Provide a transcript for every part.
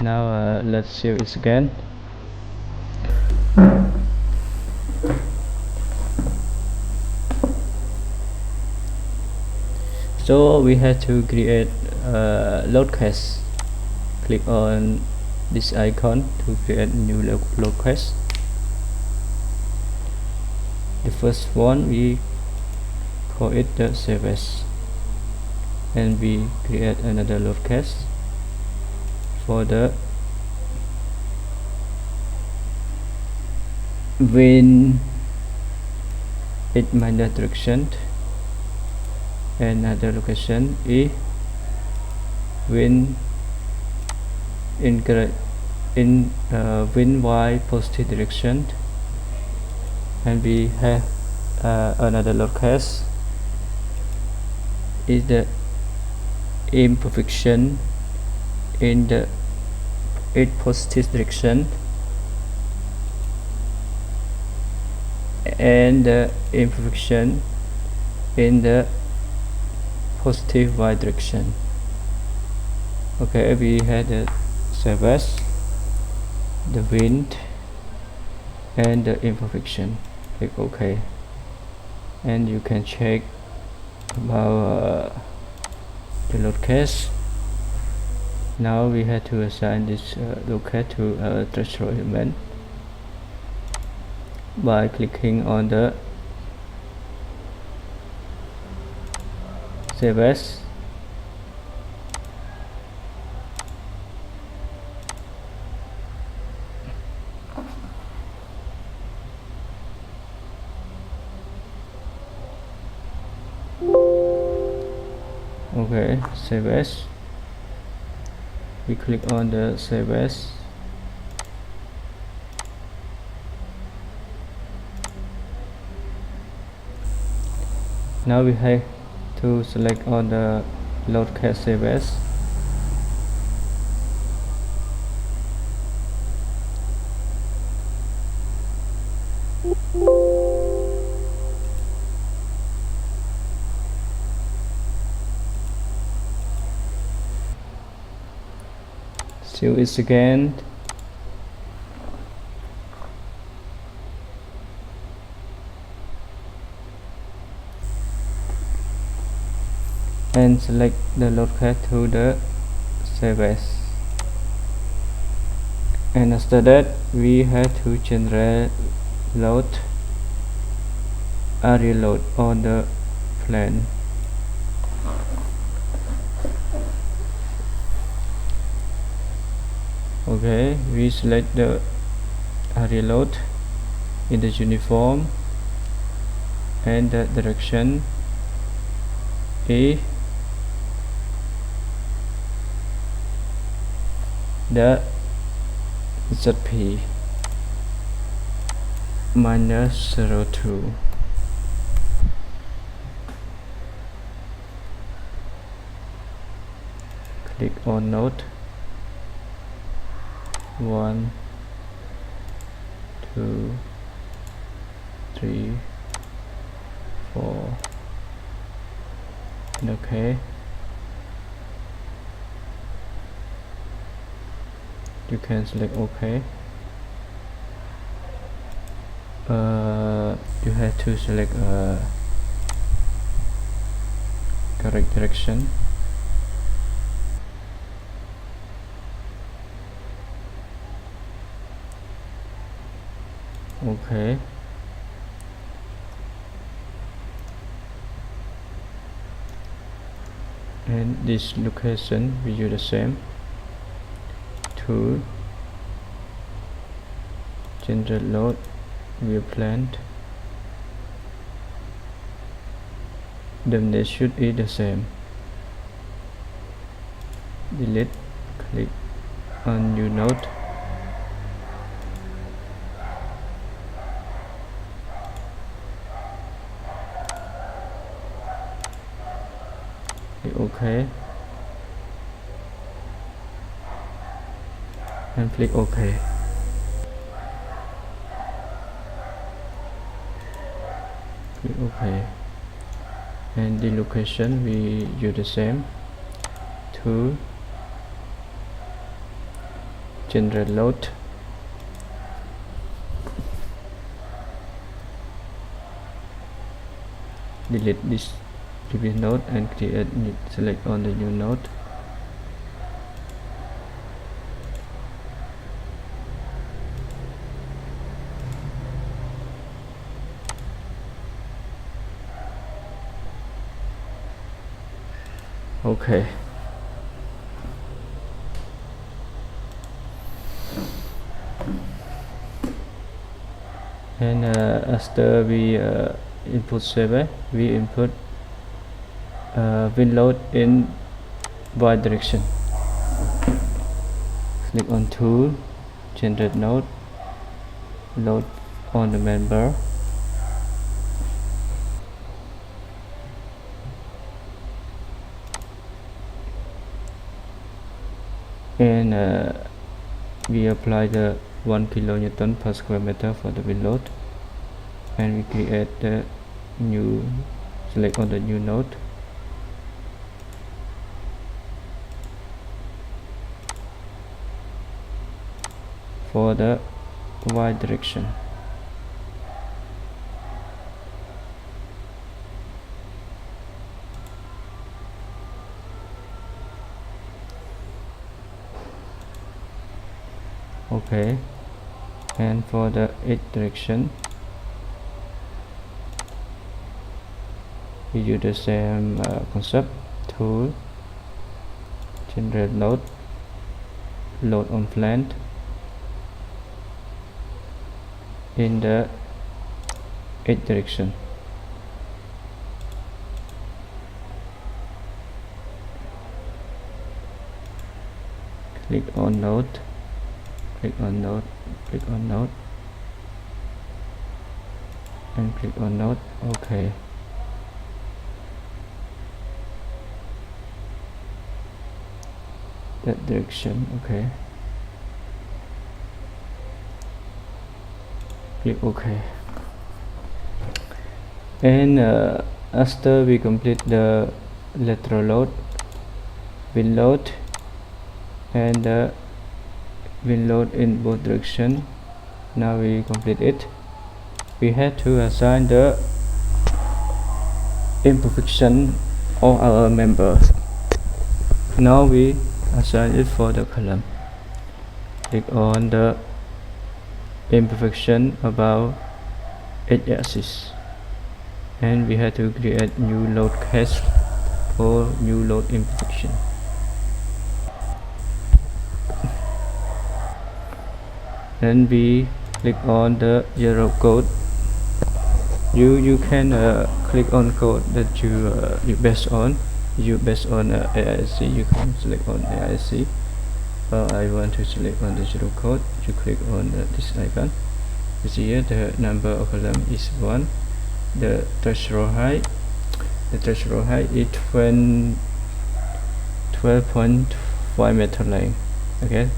Now let's save it again. So we have to create a load cache. Click on this icon to create a new load cache. The first one we call it the save as, and we create another load cache for the wind minus direction. Another location is wind wind y positive direction, and we have another load cache is the imperfection in the positive direction and the imperfection in the positive y direction. Okay, we had the save as, the wind, and the imperfection. Click OK, and you can check about the load cache. Now we have to assign this load cache to a threshold element by clicking on the save as, okay, save as. We click on the save as. Now we have to select on the load cache save as. Save it again. And select the load cache to the save as. And after that we have to generate load area load on the plan. Okay, we select the area load in the uniform, and the direction is the ZP minus 02. Click on node 1, 2, 3, 4, and OK. You can select OK. You have to select correct direction. Okay. And this location we use the same to generate load view plant. The magnitude is the same. Delete. Click on new node. Click OK, and click OK. Click OK, and the location we use the same to generate load, delete this previous node and create select on the new node. Okay. And after we input server, we input win load in y direction. Click on tool, generate node, load on the member. And we apply the 1 kilonewton per square meter for the win load, and we create the new, select on the new node. For the y direction, okay. And for the x direction, we use the same concept. Tool, generate load, load on plant in the x direction. Click on node, click on node, click on node, and click on node. Okay. That direction. Okay. Click OK. And after we complete the lateral load, win load, and the win load in both direction, now we complete it. We had to assign the imperfection of our members. Now we assign it for the column. Click on the imperfection about x-axis, and we have to create new load case for new load imperfection. Then we click on the Eurocode. You can click on code that you based on AISC. You can select on AISC. I want to select on the Eurocode. You click on this icon. You see here the number of column is 1. The threshold height is 12.5 meter length. Okay,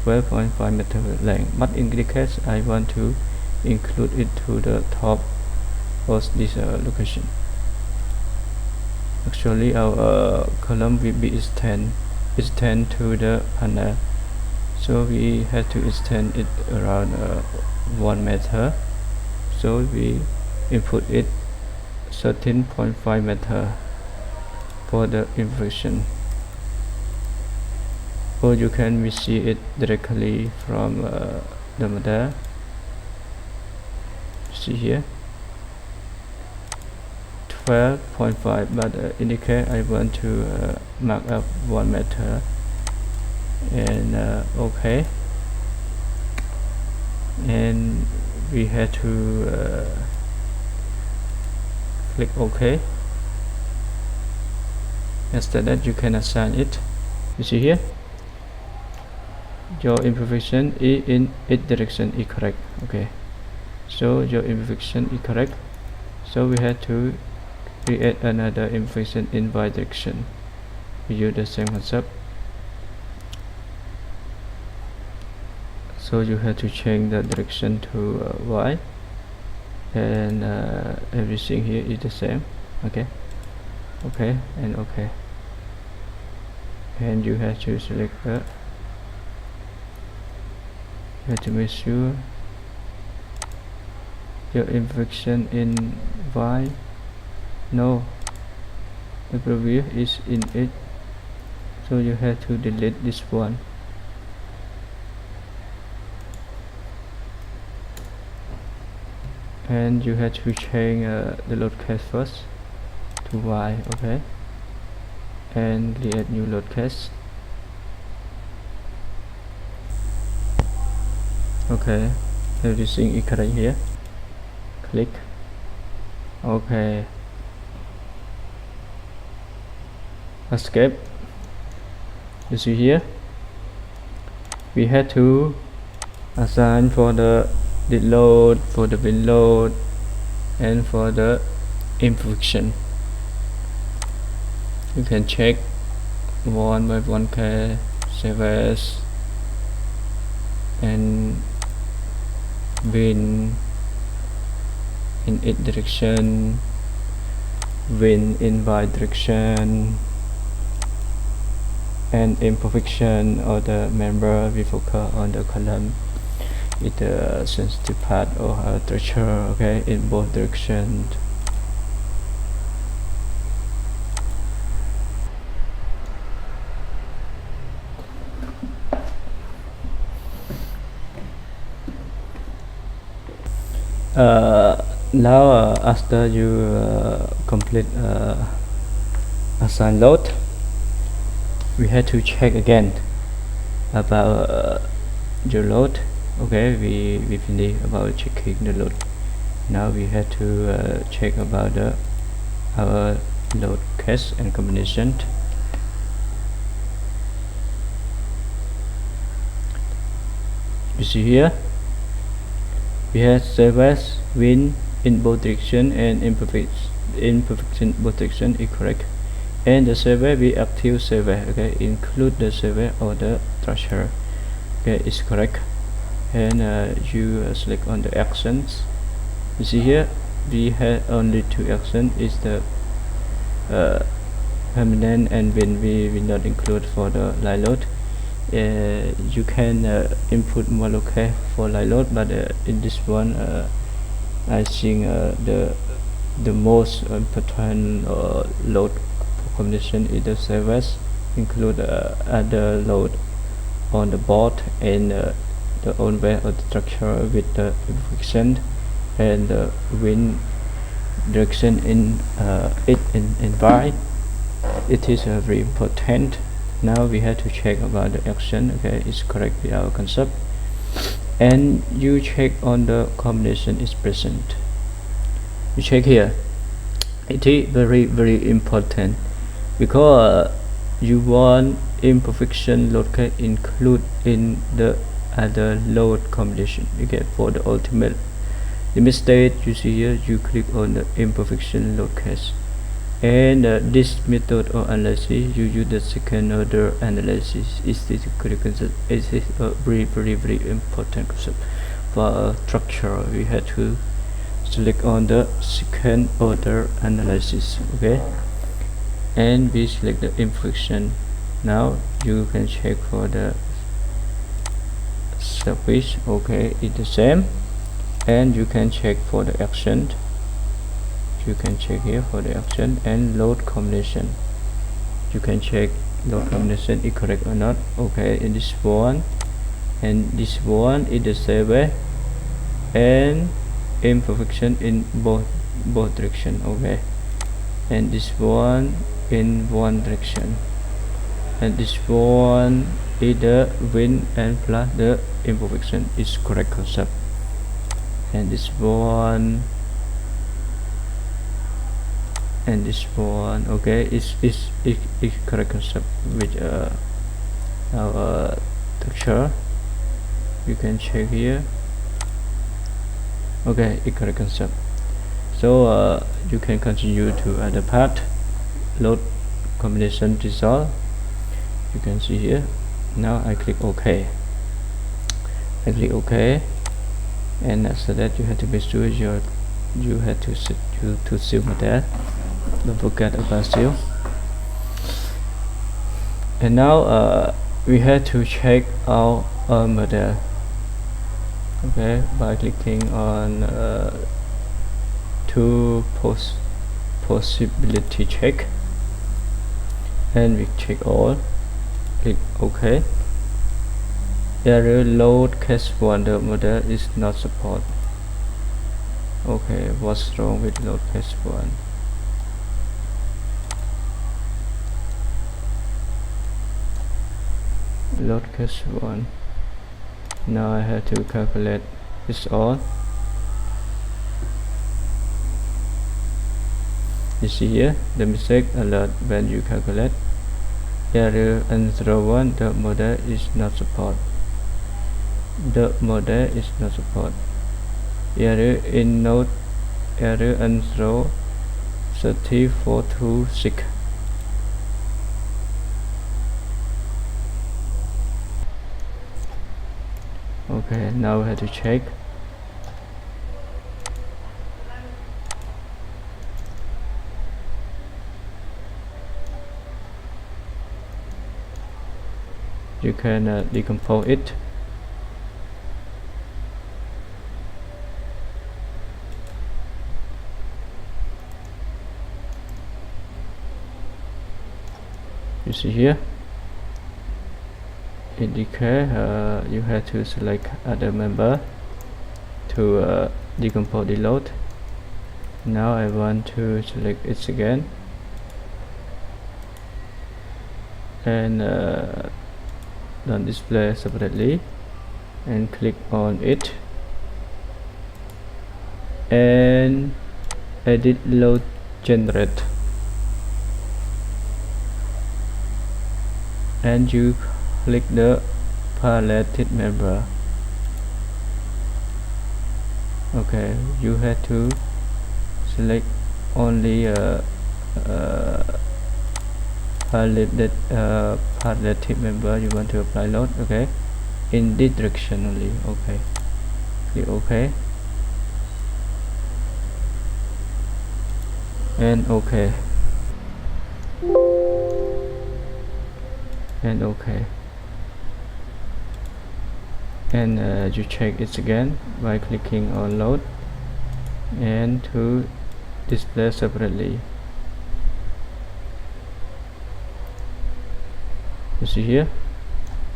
12.5 meter length. But in this case, I want to include it to the top of this location. Actually, our column will be extend to the panel, so we have to extend it around 1 meter. So we input it 13.5 meter for the impression, or you can see it directly from the model. See here 12.5, but in the case I want to mark up 1 meter, and okay, and we have to click OK. After that, you can assign it. You see here your imperfection is in its direction is correct. Okay, so your imperfection is correct, so we have to create another imperfection in y direction. We use the same concept, so you have to change the direction to y, and everything here is the same. Okay, and okay, and you have to select you have to make sure your imperfection in Y. No, the previous is in it, so you have to delete this one. And you have to change the load case first to Y, okay, and create new load case. Okay, everything is correct here. Click. Okay, escape. You see here, we had to assign for the load, for the bin load, and for the imperfection. You can check one by one case, save as, and win in its direction, win in Y direction, and imperfection or the member we focus on the column with the sensitive part or structure, okay, in both directions. Now after you complete assign load, we have to check again about your load. Okay, we finished about checking the load. Now we have to check about our load case and combination. You see here, we have save as, win in both direction, and imperfection both direction is correct. And the survey we active survey, okay, include the survey or the structure, okay, is correct. And you select on the actions. You see here, we have only two actions, is the permanent and when we will not include for the line load. You can input more locale for line load, but in this one I think the most important load combination is the service include other load on the board and the own way of the structure with the imperfection and the wind direction in Y. It is very important. Now we have to check about the action, okay, it's correct with our concept, and you check on the combination is present. You check here, it is very important because you want imperfection load case include in the other load combination. Okay, for the ultimate limit state, you see here, you click on the imperfection load case, and this method of analysis you use the second order analysis. Is this concept? Is a very important concept for a structure. We have to select on the second order analysis, okay, and we select the imperfection. Now you can check for the surface, okay, it's the same, and you can check for the action. You can check here for the action and load combination. You can check load combination is correct or not, okay, in this one and this one is the same way, and imperfection in both direction, okay, and this one in one direction, and this one is the win and plus the imperfection is correct concept, and this one and this one, okay, is correct concept with our texture. You can check here, okay, it's correct concept. So you can continue to other part, load combination result. You can see here. Now I click OK. I click OK, and after that you have to make sure you have to set to seal that. Don't forget about seal. And now we have to check our model. Okay, by clicking on to possibility check, and we check all, click OK. Error load case 1, the model is not support. Okay, what's wrong with load case 1? Load case 1. Now I have to calculate this all. You see here the mistake alert when you calculate. Error N01, the model is not support. The model is not support. Error in node, error N0 3426. Okay, now we have to check. You can decompose it. You see here, indicate you have to select other member to decompose the load. Now I want to select it again, and don't display separately, and click on it and edit load generate, and you click the paletted member. Okay, you have to select only paletted member you want to apply load. Okay, in this direction only. Okay, click OK, and OK, and OK, and you check it again by clicking on load and to display separately. You see here,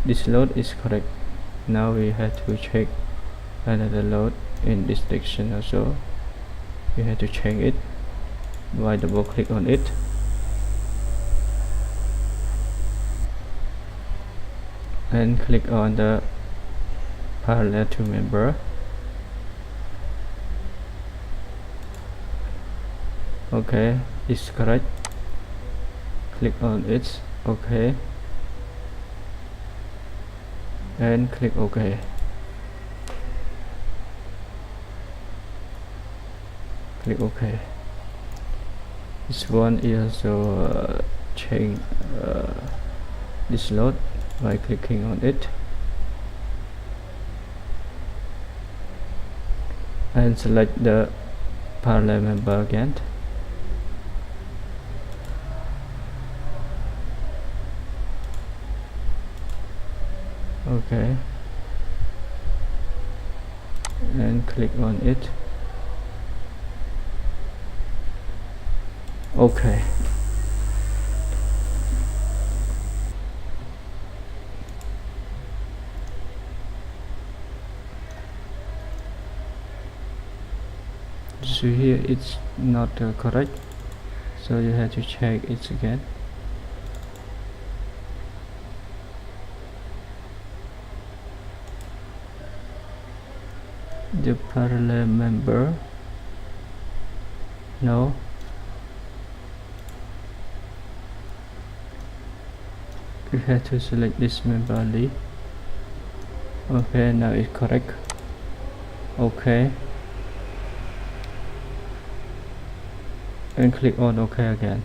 this load is correct. Now we have to check another load in this direction also. You have to check it by double click on it, and click on the parallel to member. Okay, it's correct. Click on it. Okay, and click OK. Click OK. This one is also change this load by clicking on it, and select the parallel member again. Okay, and click on it. Okay, so here it's not correct, so you have to check it again. The parallel member, no, you have to select this member only. Okay, now it's correct. Okay, and click on OK again.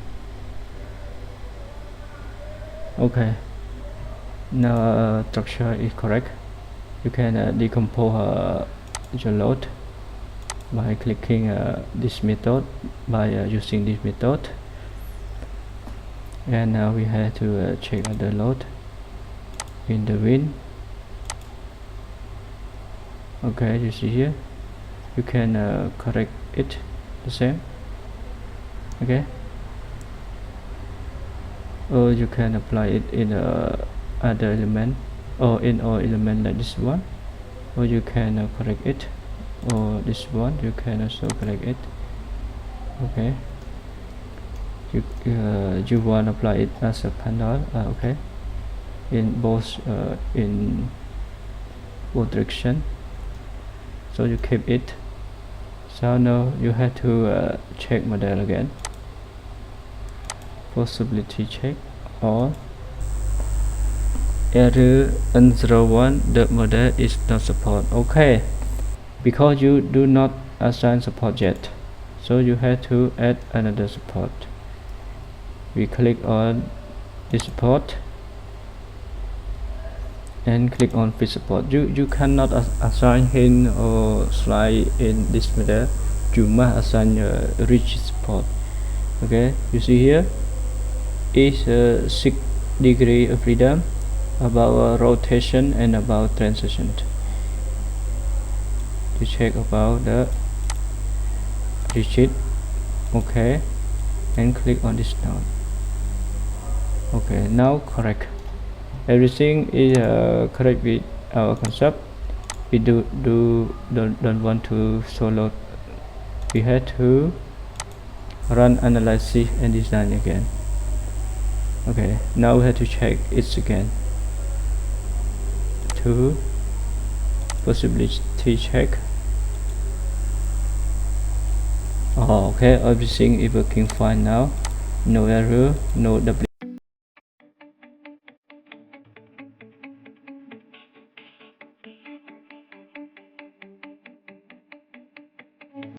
Okay, now structure is correct. You can decompose your load by clicking this method, by using this method. And now we have to check out the load in the win. Okay, you see here, you can correct it the same. Okay, or you can apply it in other element or in all element like this one, or you can correct it, or this one you can also correct it. Okay, you want to apply it as a panel. Okay, in both direction, so you keep it. So now you have to check model again, possibility check, or error N01, the model is not support. Okay, because you do not assign support yet, so you have to add another support. We click on this support and click on fit support. You cannot assign hint or slide in this model. You must assign rigid support. Okay, you see here is 6 degree of freedom, about rotation and about transition. To check about the rigid. Okay, and click on this node. Okay, now correct. Everything is correct with our concept. We don't want to solo. We had to run analysis and design again. Okay, now we have to check it again. To possibility check. Oh, okay, everything is working fine now. No error, no